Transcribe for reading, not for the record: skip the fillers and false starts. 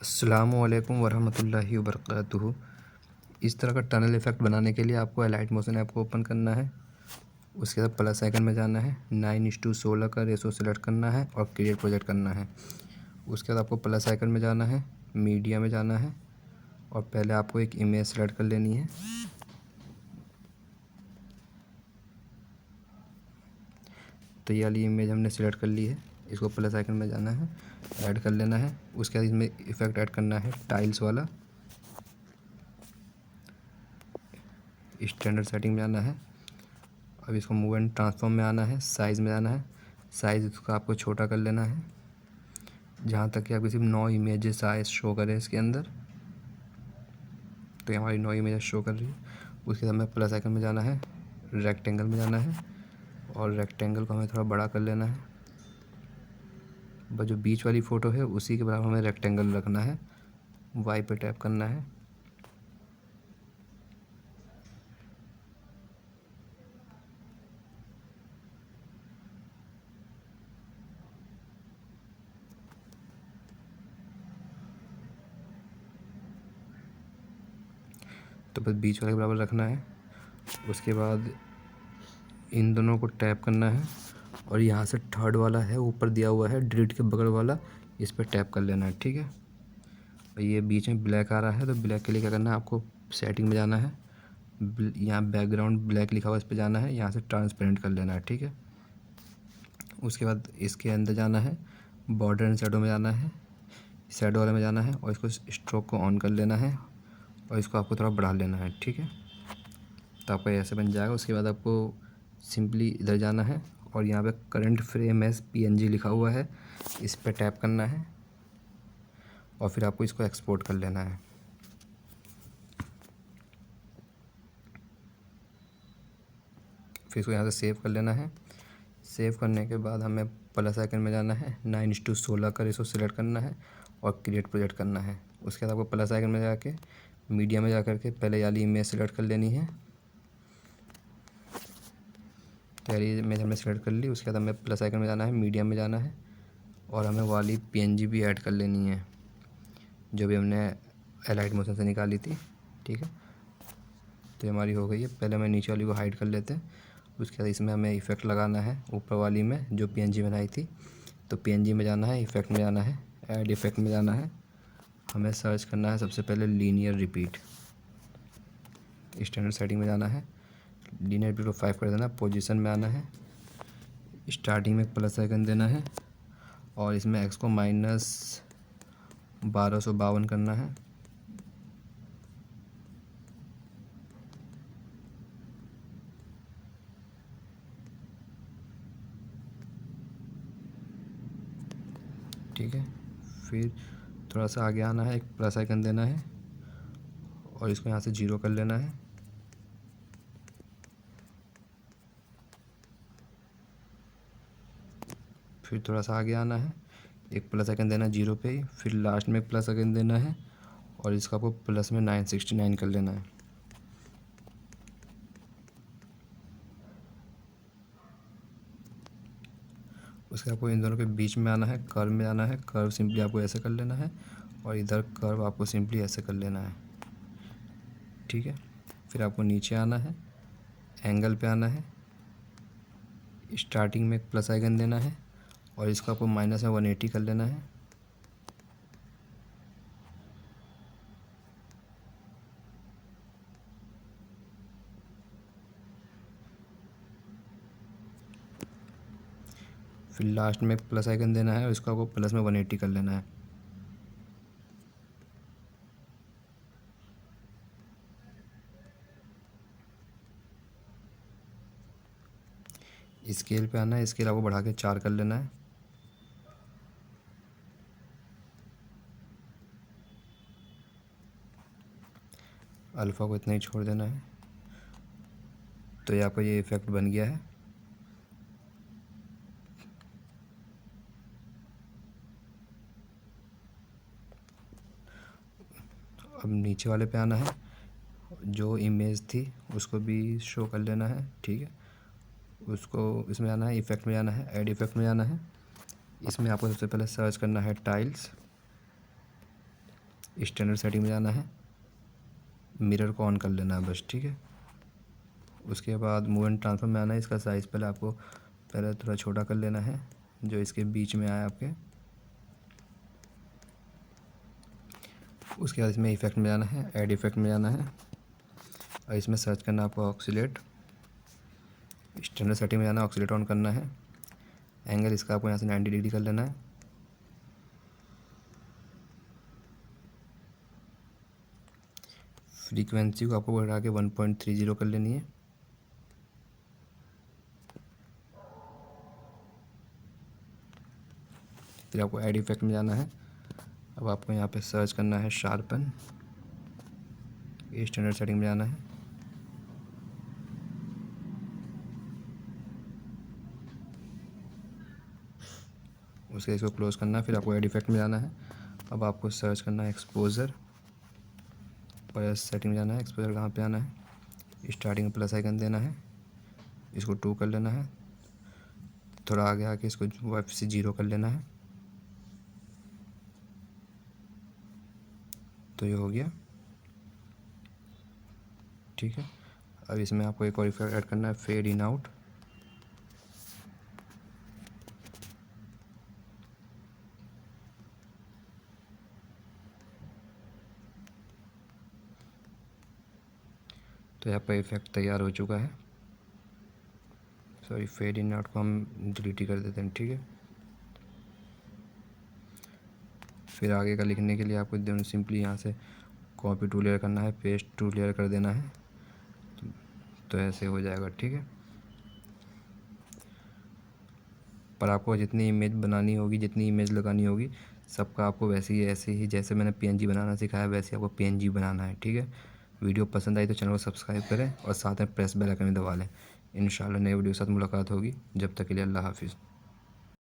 अस्सलामु अलैकुम वरहमतुल्लाहि वबरकातुहू। इस तरह का टनल इफ़ेक्ट बनाने के लिए आपको एलाइट मोशन ऐप को ओपन करना है। उसके बाद प्लस आइकन में जाना है, 9:16 का रेशो सेलेक्ट करना है और क्रिएट प्रोजेक्ट करना है। उसके बाद आपको प्लस आइकन में जाना है, मीडिया में जाना है और पहले आपको एक इमेज सेलेक्ट कर लेनी है। तो ये वाली इमेज हमने सेलेक्ट कर ली है। इसको प्लस आइकन में जाना है, ऐड कर लेना है। उसके बाद इसमें इफ़ेक्ट ऐड करना है टाइल्स वाला। स्टैंडर्ड सेटिंग में जाना है। अब इसको मूव एंड ट्रांसफॉर्म में आना है, साइज़ में जाना है। साइज़ इसका आपको छोटा कर लेना है जहाँ तक कि आपको सिर्फ 9 इमेजेस साइज शो करें इसके अंदर। तो हमारी 9 इमेजेस शो कर रही है। उसके बाद हमें प्लस आइकन में जाना है, रेक्टेंगल में जाना है और रेक्टेंगल को हमें थोड़ा बड़ा कर लेना है। बस जो बीच वाली फ़ोटो है उसी के बराबर हमें रेक्टेंगल रखना है। वाई पे टैप करना है। तो बस बीच वाले के बराबर रखना है। उसके बाद इन दोनों को टैप करना है और यहाँ से थर्ड वाला है ऊपर दिया हुआ है डिलीट के बगल वाला, इस पर टैप कर लेना है। ठीक है। और ये बीच में ब्लैक आ रहा है तो ब्लैक के लिए क्या करना है, आपको सेटिंग में जाना है। यहाँ बैकग्राउंड ब्लैक लिखा हुआ है, इस पर जाना है, यहाँ से ट्रांसपेरेंट कर लेना है। ठीक है। उसके बाद इसके अंदर जाना है, बॉर्डर एंड शैडो में जाना है, शैडो वाले में जाना है और इसको स्ट्रोक को ऑन कर लेना है और इसको आपको थोड़ा बढ़ा लेना है। ठीक है। तो आपका ऐसे बन जाएगा। उसके बाद आपको सिंपली इधर जाना है और यहाँ पे करंट फ्रेम एज PNG लिखा हुआ है, इस पर टैप करना है और फिर आपको इसको एक्सपोर्ट कर लेना है। फिर इसको यहाँ से सेव कर लेना है। सेव करने के बाद हमें प्लस आइकन में जाना है, 9:16 का रेशो सेलेक्ट करना है और क्रिएट प्रोजेक्ट करना है। उसके बाद आपको प्लस आइकन में जाके मीडिया में जा कर के पहले वाली इमेज सेलेक्ट कर लेनी है। तो यार ये इमेज हमने सेलेक्ट कर ली। उसके बाद हमें प्लस आइकन में जाना है, मीडिया में जाना है और हमें वाली PNG भी ऐड कर लेनी है जो भी हमने एलाइट मोशन से निकाली थी। ठीक है। तो ये हमारी हो गई है। पहले हमें नीचे वाली को हाइड कर लेते हैं। उसके बाद इसमें हमें इफ़ेक्ट लगाना है ऊपर वाली में जो PNG बनाई थी। तो PNG में जाना है, इफ़ेक्ट में जाना है, ऐड इफ़ेक्ट में जाना है। हमें सर्च करना है सबसे पहले लीनियर रिपीट। स्टैंडर्ड सेटिंग में जाना है, लीनियर रिपीट को 5 कर देना। पोजीशन में आना है, स्टार्टिंग में प्लस आइकन देना है और इसमें एक्स को -1252 करना है। ठीक है। फिर थोड़ा सा आगे आना है, एक प्लस आइकन देना है और इसको यहाँ से 0 कर लेना है। फिर थोड़ा सा आगे आना है, एक प्लस आइकन देना है 0 पे ही, फिर लास्ट में एक प्लस आइकन देना है और इसका आपको प्लस में 969 कर लेना है। उसके आपको इन दोनों के बीच में आना है, कर्व में आना है। कर्व सिंपली आपको ऐसे कर लेना है और इधर कर्व आपको सिंपली ऐसे कर लेना है। ठीक है। फिर आपको नीचे आना है, एंगल पे आना है, स्टार्टिंग में एक प्लस आइकन देना है और इसको आपको माइनस में 180 कर लेना है। फिर लास्ट में एक प्लस आइकन देना है और इसको आपको प्लस में 180 कर लेना है। स्केल पे आना है, स्केल आपको बढ़ा के 4 कर लेना है। अल्फ़ा को इतना ही छोड़ देना है। तो ये आपका ये इफ़ेक्ट बन गया है। अब नीचे वाले पे आना है, जो इमेज थी उसको भी शो कर लेना है, ठीक है। उसको इसमें आना है, इफ़ेक्ट में जाना है, ऐड इफ़ेक्ट में जाना है। इसमें आपको सबसे पहले सर्च करना है टाइल्स, स्टैंडर्ड सेटिंग में जाना है, मिरर को ऑन कर लेना है बस, ठीक है। उसके बाद मूव एंड ट्रांसफर में आना है। इसका साइज़ पहले आपको थोड़ा छोटा कर लेना है, जो इसके बीच में आया आपके। उसके बाद इसमें इफ़ेक्ट में जाना है, ऐड इफ़ेक्ट में जाना है, और इसमें सर्च करना है आपको ऑक्सीलेट, स्टैंडर्ड सेटिंग में जाना है, ऑक्सीलेट ऑन करना है। एंगल इसका आपको यहाँ से 90 डिग्री कर लेना है। फ्रीक्वेंसी को आपको बढ़ा के 1.30 कर लेनी है। फिर आपको ऐड इफ़ेक्ट में जाना है। अब आपको यहाँ पे सर्च करना है शार्पन, स्टैंडर्ड सेटिंग में जाना है। उसके इसको क्लोज़ करना है। फिर आपको ऐड इफ़ेक्ट में जाना है। अब आपको सर्च करना है एक्सपोजर, प्लस सेटिंग में जाना है। एक्सपोजर कहाँ पे आना है, स्टार्टिंग में प्लस आइकन देना है, इसको 2 कर लेना है। थोड़ा आगे आके इसको वापस से 0 कर लेना है। तो ये हो गया, ठीक है। अब इसमें आपको एक और इफेक्ट ऐड करना है, फेड इन आउट। तो यहाँ पर इफेक्ट तैयार हो चुका है। सॉरी, फेड इन आउट को हम डिलीट ही कर देते हैं, ठीक है। फिर आगे का लिखने के लिए आपको सिंपली यहाँ से कॉपी टू लेयर करना है, पेस्ट टू लेयर कर देना है। तो ऐसे हो जाएगा, ठीक है। पर आपको जितनी इमेज बनानी होगी, जितनी इमेज लगानी होगी, सबका आपको वैसे ही, ऐसे ही जैसे मैंने पीएनजी बनाना सिखाया वैसे ही आपको पीएनजी बनाना है, ठीक है। वीडियो पसंद आई तो चैनल को सब्सक्राइब करें और साथ में प्रेस बेल आइकन दबा लें। इंशाल्लाह नए वीडियो के साथ मुलाकात होगी। जब तक के लिए अल्लाह हाफिज़।